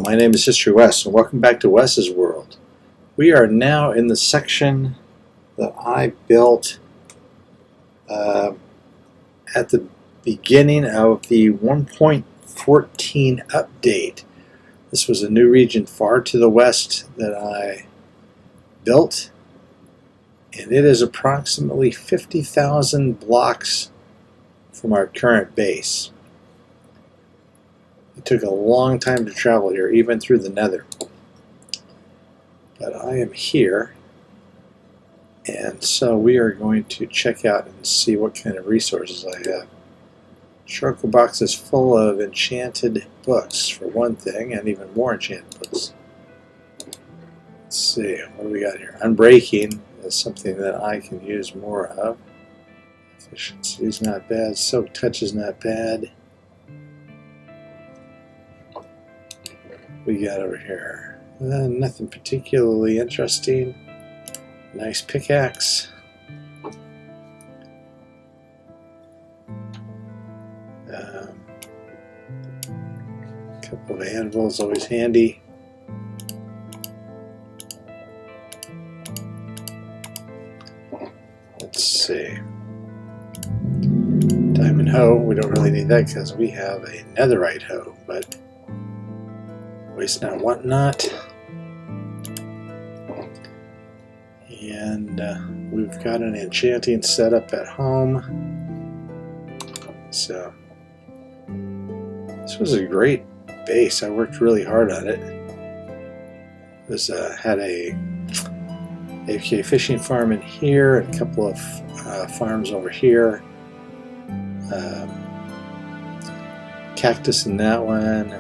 my name is HistoryWes, and welcome back to Wes's World. We are now in the section that I built at the beginning of the 1.14 update. This was a new region far to the west that I built, and it is approximately 50,000 blocks from our current base. It took a long time to travel here, even through the Nether. But I am here, and so we are going to check out and see what kind of resources I have. Charcoal box is full of enchanted books, for one thing, and even more enchanted books. Let's see, what do we got here? Unbreaking is something that I can use more of. Efficiency is not bad. Soak touch is not bad. We got over here? Nothing particularly interesting. Nice pickaxe. Couple of anvils, always handy. Let's see. Diamond hoe. We don't really need that because we have a netherite hoe, but waste not, want not. And we've got an enchanting setup at home. So this was a great base. I worked really hard on it. Had a AFK fishing farm in here, and a couple of farms over here. Cactus in that one.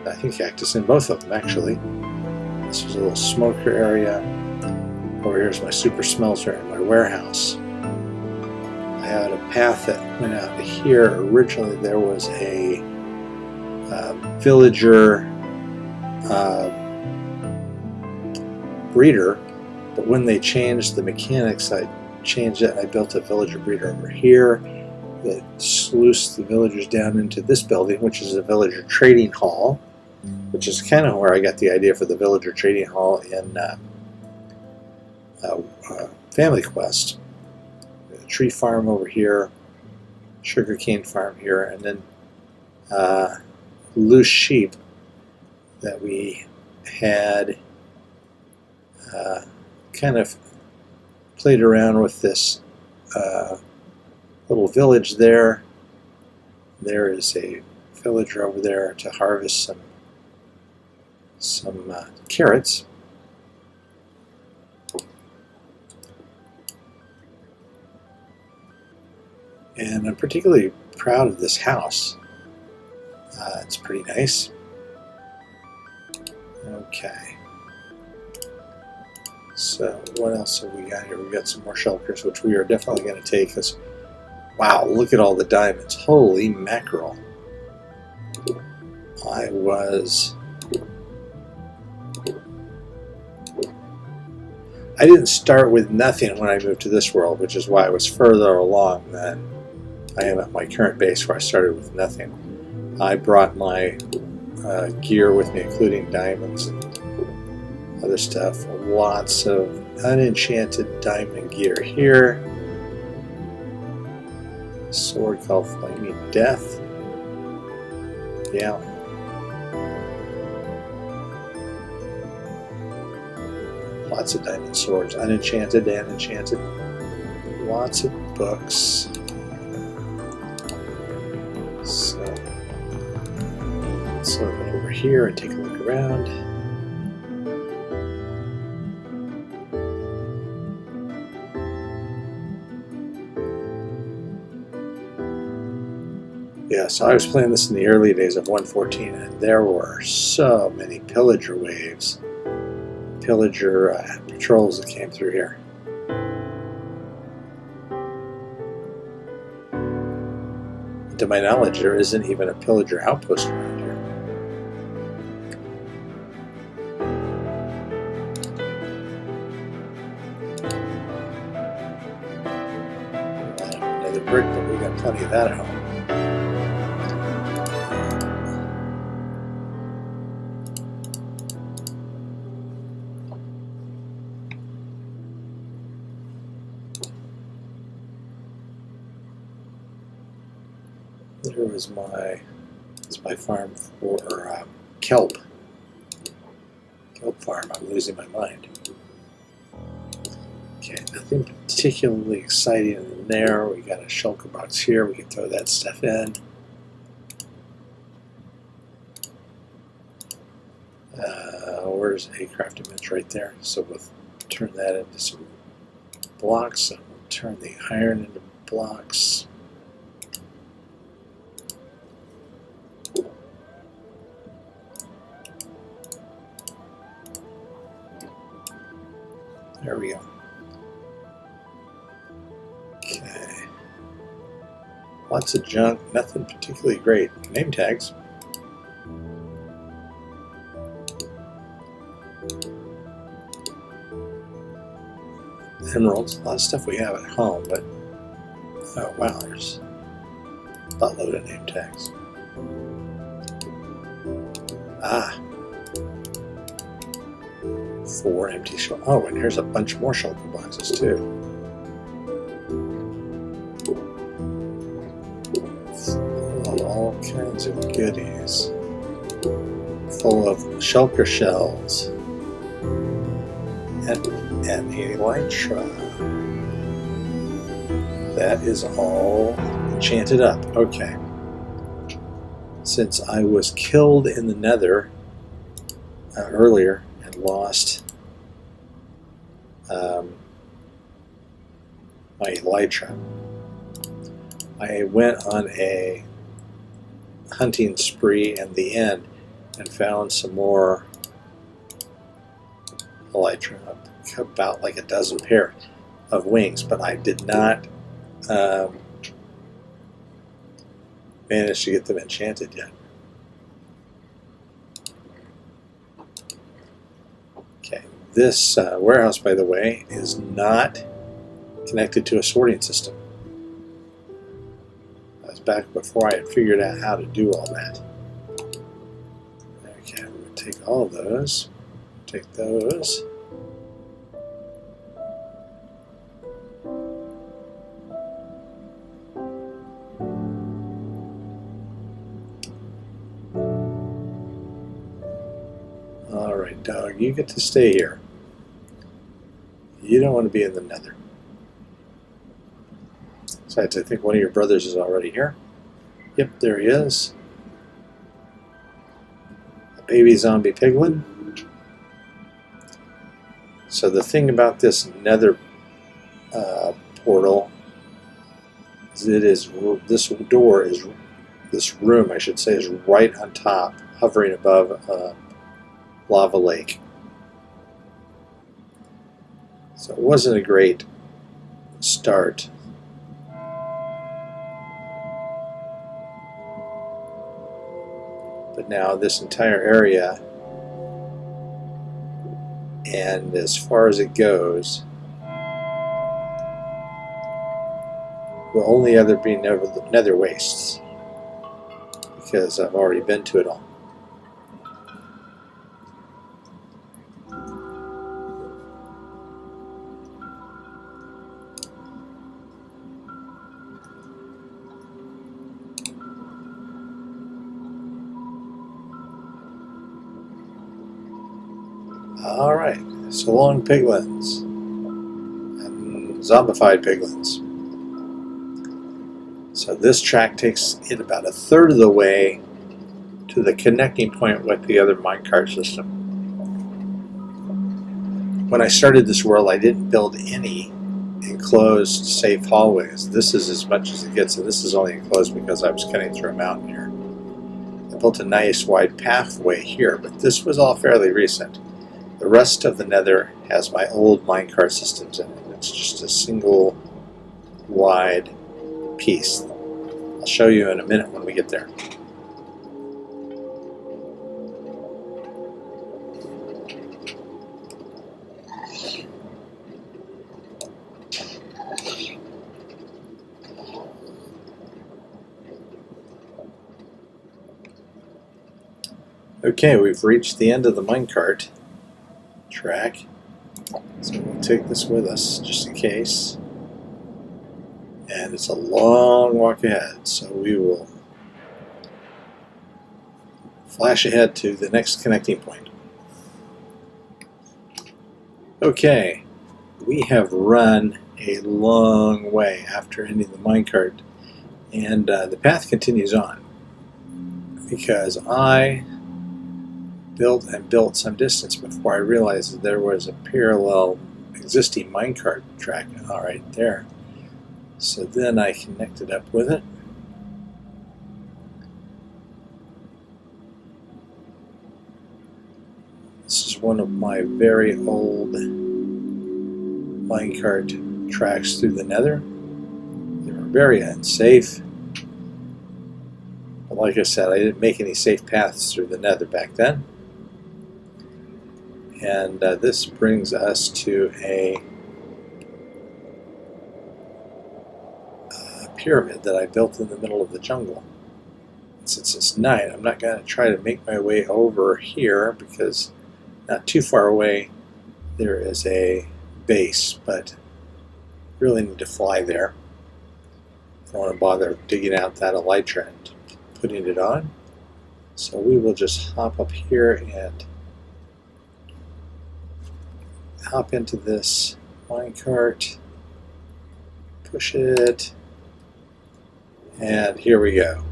I think cactus in both of them, actually. This was a little smoker area. Over here's my super smelter and my warehouse. I had a path that went out to here. Originally there was a villager breeder, but when they changed the mechanics, I changed it. I built a villager breeder over here that sluiced the villagers down into this building, which is a villager trading hall, which is kind of where I got the idea for the villager trading hall in Family Quest. A tree farm over here, sugarcane farm here, and then loose sheep that we had kind of played around with this little village there. There is a villager over there to harvest some carrots. And I'm particularly proud of this house. It's pretty nice. Okay. So what else have we got here? We've got some more shulkers, which we are definitely going to take. Because, wow, look at all the diamonds. Holy mackerel. I didn't start with nothing when I moved to this world, which is why I was further along than I am at my current base, where I started with nothing. I brought my gear with me, including diamonds and other stuff. Lots of unenchanted diamond gear here. A sword called Flaming Death. Yeah. Lots of diamond swords, unenchanted and enchanted. Lots of books. So let's go over here and take a look around. Yeah, so I was playing this in the early days of 1.14, and there were so many pillager waves. Pillager patrols that came through here. To my knowledge, there isn't even a pillager outpost around here. Another brick, but we got plenty of that at home. Here was my farm for kelp. Kelp farm. I'm losing my mind. Okay, nothing particularly exciting in there. We got a shulker box here. We can throw that stuff in. Where's a crafting bench? Right there. So we'll turn that into some blocks, and we'll turn the iron into blocks. There we go. Okay. Lots of junk, nothing particularly great. Name tags. Emeralds, a lot of stuff we have at home, but oh wow, there's a buttload of name tags. Ah, 4 empty shulker. Oh, and here's a bunch more shulker boxes too. Full of all kinds of goodies. Full of shulker shells. And a elytra. That is all enchanted up. Okay. Since I was killed in the Nether earlier and lost my elytra, I went on a hunting spree in the end and found some more elytra, about like a dozen pair of wings, but I did not manage to get them enchanted yet. Okay, this warehouse, by the way, is not connected to a sorting system. That was back before I had figured out how to do all that. Okay, I'm going to take all of those, take those. Alright, dog, you get to stay here. You don't want to be in the Nether. Besides, I think one of your brothers is already here. Yep, there he is. A baby zombie piglin. So the thing about this Nether portal is this room, I should say, is right on top, hovering above a lava lake. So it wasn't a great start. But now this entire area, and as far as it goes, will only ever be Nether wastes, because I've already been to it all. Alright, so long piglins. And zombified piglins. So this track takes it about a third of the way to the connecting point with the other minecart system. When I started this world, I didn't build any enclosed safe hallways. This is as much as it gets, and this is only enclosed because I was cutting through a mountain here. I built a nice wide pathway here, but this was all fairly recent. The rest of the Nether has my old minecart systems in it. It's just a single wide piece. I'll show you in a minute when we get there. Okay, we've reached the end of the minecart track, so we'll take this with us just in case. And it's a long walk ahead, so we will flash ahead to the next connecting point. Okay, we have run a long way after ending the minecart, and the path continues on because I built some distance before I realized that there was a parallel existing minecart track right there. So then I connected up with it. This is one of my very old minecart tracks through the Nether. They were very unsafe. But like I said, I didn't make any safe paths through the Nether back then. And this brings us to a pyramid that I built in the middle of the jungle. And since it's night, I'm not going to try to make my way over here because not too far away there is a base, but really need to fly there. I don't want to bother digging out that elytra and putting it on. So we will just hop up here and hop into this minecart, push it, and here we go.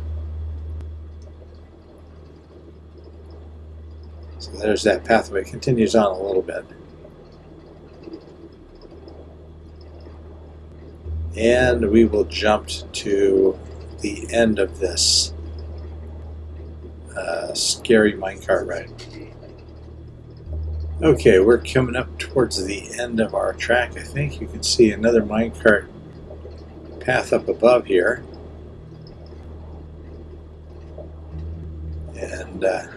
So there's that pathway. It continues on a little bit. And we will jump to the end of this scary minecart ride. Okay, we're coming up towards the end of our track. I think you can see another minecart path up above here. And the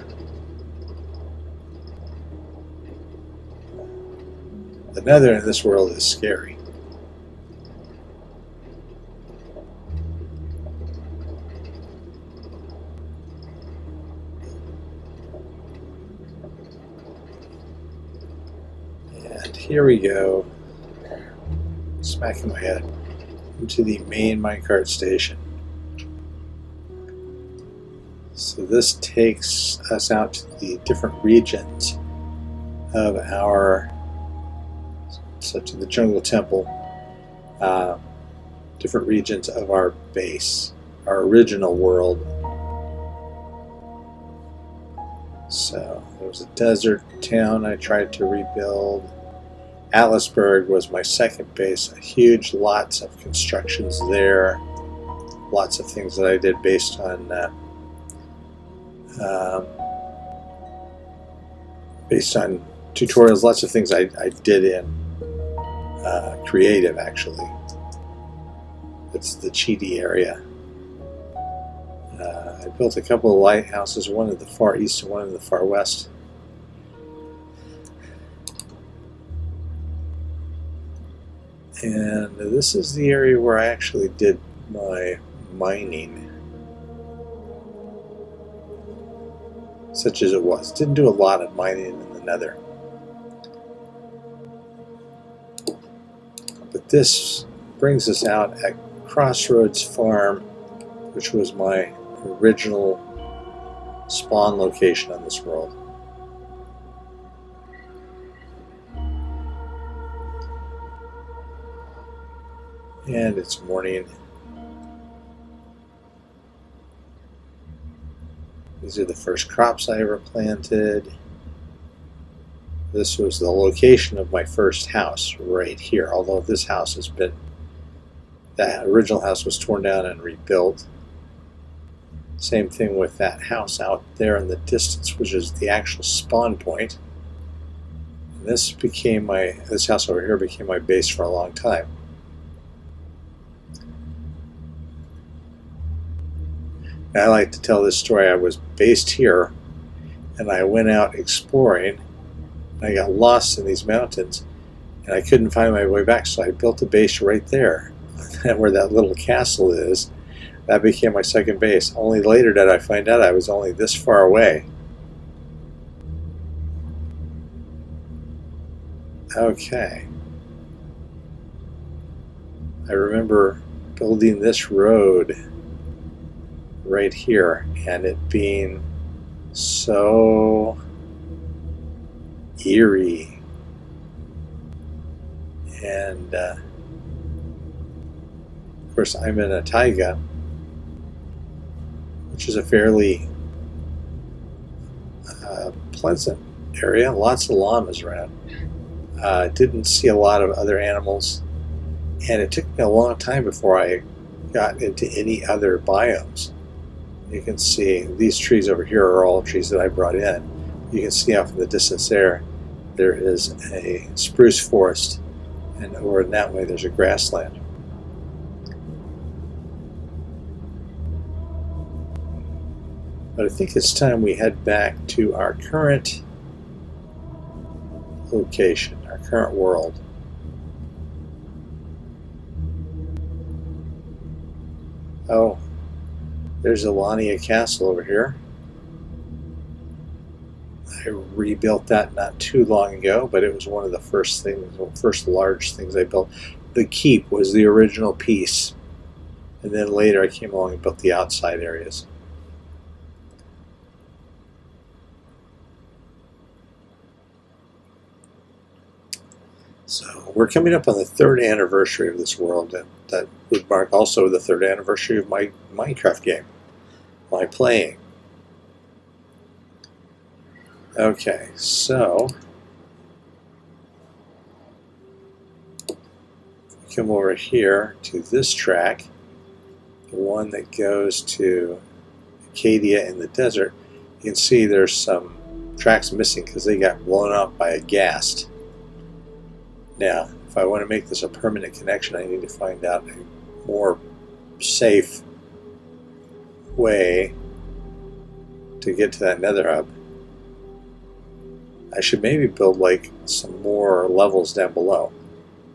Nether in this world is scary. And here we go, smacking my head into the main minecart station. So this takes us out to the different regions of our, such as the jungle temple, different regions of our base, our original world. So there was a desert town I tried to rebuild. Atlasburg was my second base. Huge, lots of constructions there. Lots of things that I did based on tutorials. Lots of things I did in creative, actually. It's the cheaty area. I built a couple of lighthouses, one in the far east and one in the far west. And this is the area where I actually did my mining, such as it was. Didn't do a lot of mining in the Nether. But this brings us out at Crossroads Farm, which was my original spawn location on this world. And it's morning. These are the first crops I ever planted. This was the location of my first house right here, although this house has been, that original house was torn down and rebuilt. Same thing with that house out there in the distance, which is the actual spawn point. And this house over here became my base for a long time. I like to tell this story. I was based here, and I went out exploring, and I got lost in these mountains, and I couldn't find my way back, so I built a base right there, where that little castle is. That became my second base. Only later did I find out I was only this far away. Okay. I remember building this road right here, and it being So eerie. And of course, I'm in a taiga, which is a fairly pleasant area. Lots of llamas around. Didn't see a lot of other animals, and it took me a long time before I got into any other biomes. You can see these trees over here are all trees that I brought in. You can see off in the distance there is a spruce forest, and over in that way there's a grassland. But I think it's time we head back to our current location, our current world. Oh, there's Elania Castle over here. I rebuilt that not too long ago, but it was one of the first large things I built. The keep was the original piece, and then later I came along and built the outside areas. So we're coming up on the 3rd anniversary of this world, and that would mark also the 3rd anniversary of my Minecraft game, my playing. Okay, so come over here to this track, the one that goes to Acadia in the desert. You can see there's some tracks missing because they got blown up by a ghast. Now, if I want to make this a permanent connection, I need to find out a more safe way to get to that Nether hub. I should maybe build like some more levels down below.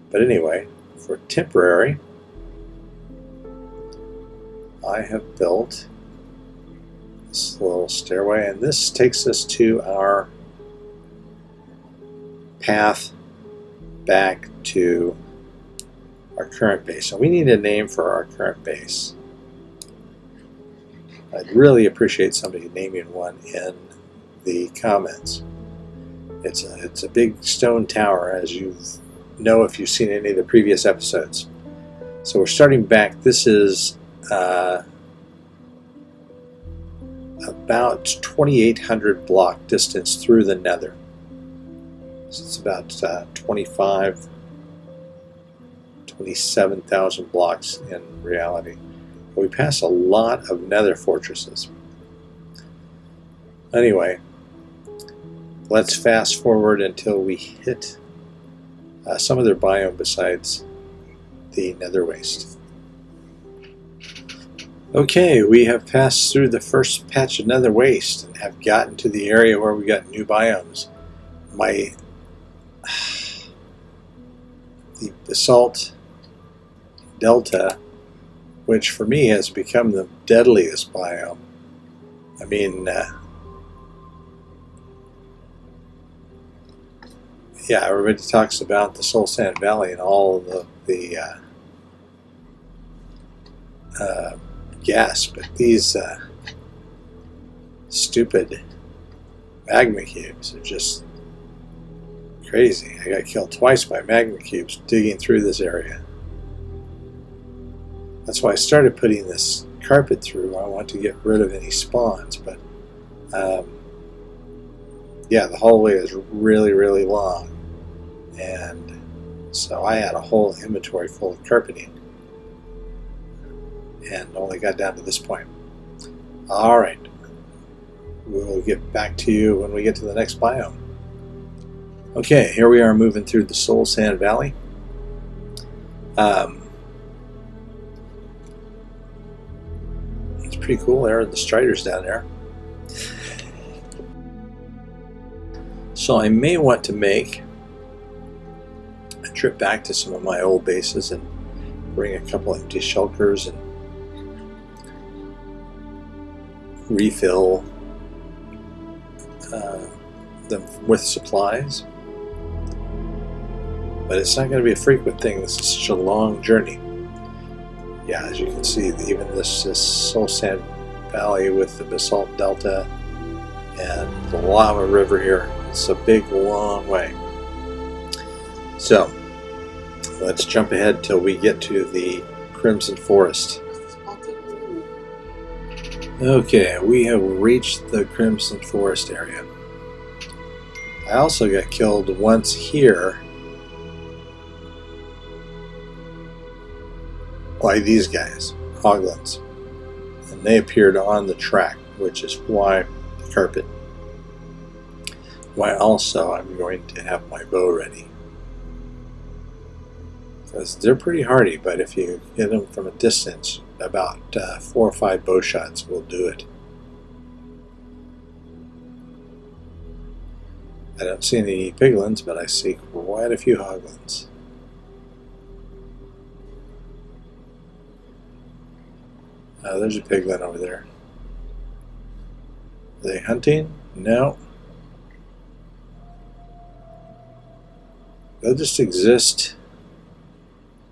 But anyway, for temporary, I have built this little stairway, and this takes us to our path back to our current base. So we need a name for our current base. I'd really appreciate somebody naming one in the comments. It's a big stone tower, as you know if you've seen any of the previous episodes. So we're starting back. This is about 2,800 block distance through the Nether. So it's about 27,000 blocks in reality. But we pass a lot of Nether fortresses. Anyway, let's fast forward until we hit some other biome besides the Nether waste. Okay, we have passed through the first patch of Nether waste and have gotten to the area where we got new biomes. The basalt delta, which for me has become the deadliest biome. I mean, yeah, everybody talks about the Soul Sand Valley and all of the gas, but these stupid magma cubes are just crazy. I got killed twice by magma cubes digging through this area. That's why I started putting this carpet through. I want to get rid of any spawns, but yeah, the hallway is really, really long, and so I had a whole inventory full of carpeting and only got down to this point. Alright, we'll get back to you when we get to the next biome. Okay, here we are moving through the Soul Sand Valley. It's pretty cool. There are the striders down there. So I may want to make a trip back to some of my old bases and bring a couple empty shulkers and refill them with supplies. But it's not going to be a frequent thing. This is such a long journey. Yeah, as you can see, even this Soul Sand Valley with the basalt delta and the lava river here. It's a big, long way. So let's jump ahead till we get to the Crimson Forest. Okay, we have reached the Crimson Forest area. I also got killed once here by these guys, hoglins, and they appeared on the track, which is why the carpet. Why also I'm going to have my bow ready, because they're pretty hardy, but if you hit them from a distance, about 4 or 5 bow shots will do it. I don't see any piglins, but I see quite a few hoglins. There's a piglin over there. Are they hunting? No. They'll just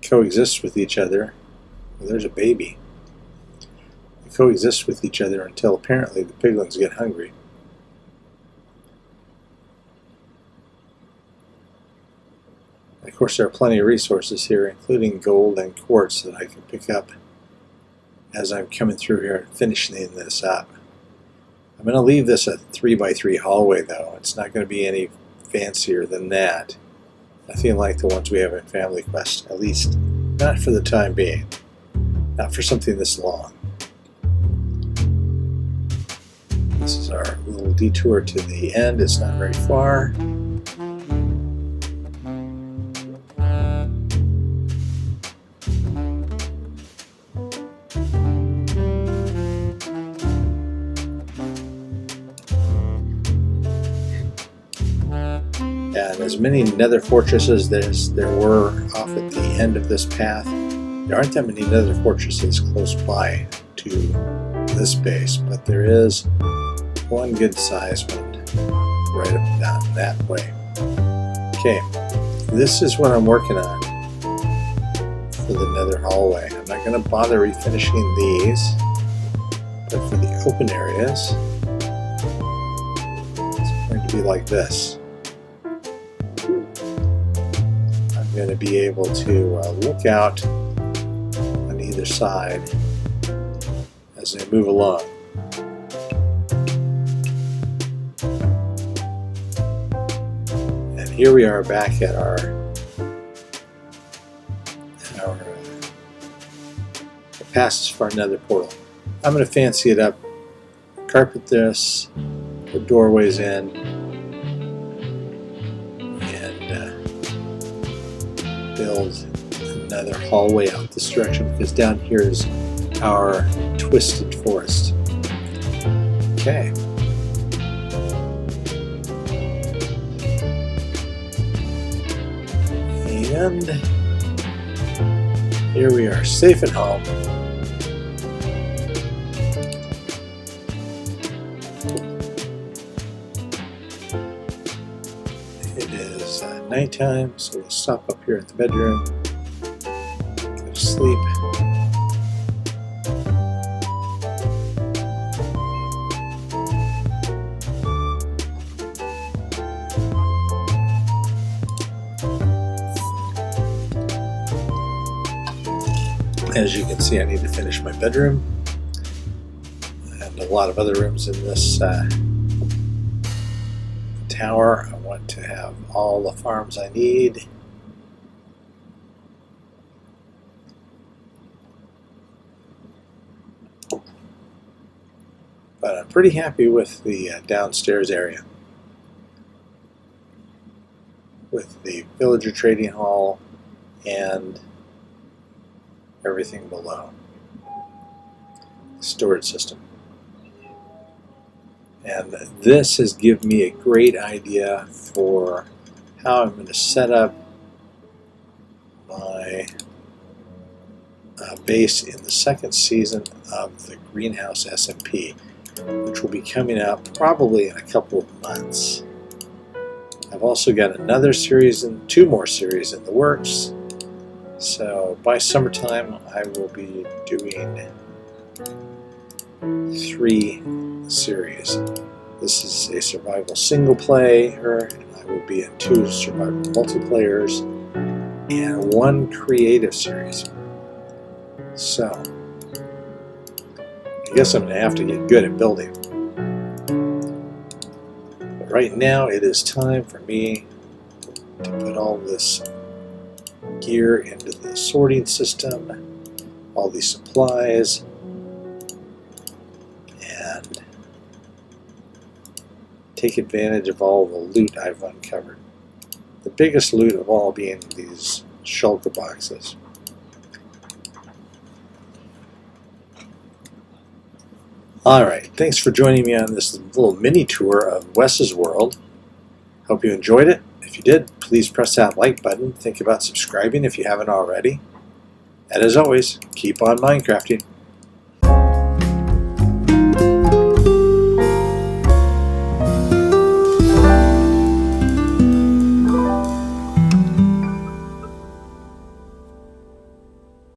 coexist with each other. Well, there's a baby. They coexist with each other until apparently the piglins get hungry. Of course, there are plenty of resources here, including gold and quartz that I can pick up as I'm coming through here and finishing this up. I'm going to leave this a 3x3 hallway, though. It's not going to be any fancier than that. Nothing like the ones we have in Family Quest, at least not for the time being. Not for something this long. This is our little detour to the end. It's not very far. And as many nether fortresses as there were off at the end of this path, there aren't that many nether fortresses close by to this base, but there is one good sized one right up down that way. Okay, this is what I'm working on for the nether hallway. I'm not going to bother refinishing these, but for the open areas, it's going to be like this. I'm going to be able to look out on either side as I move along. And here we are back at our passes for another portal. I'm going to fancy it up, carpet this, put doorways in, build another hallway out this direction, because down here is our twisted forest. Okay. And here we are, safe at home. Nighttime, so we'll stop up here at the bedroom, go to sleep. As you can see, I need to finish my bedroom and a lot of other rooms in this tower. I want to have all the farms I need. But I'm pretty happy with the downstairs area, with the villager trading hall and everything below. Storage system. And this has given me a great idea for how I'm going to set up my base in the second season of the Greenhouse SMP, which will be coming out probably in a couple of months. I've also got another series and 2 more series in the works. So by summertime I will be doing 3 series. This is a survival single player, and I will be in 2 survival multiplayers and 1 creative series. So, I guess I'm going to have to get good at building. But right now, it is time for me to put all this gear into the sorting system, all these supplies, and take advantage of all the loot I've uncovered. The biggest loot of all being these shulker boxes. Alright, thanks for joining me on this little mini tour of Wes's world. Hope you enjoyed it. If you did, please press that like button. Think about subscribing if you haven't already. And as always, keep on Minecrafting.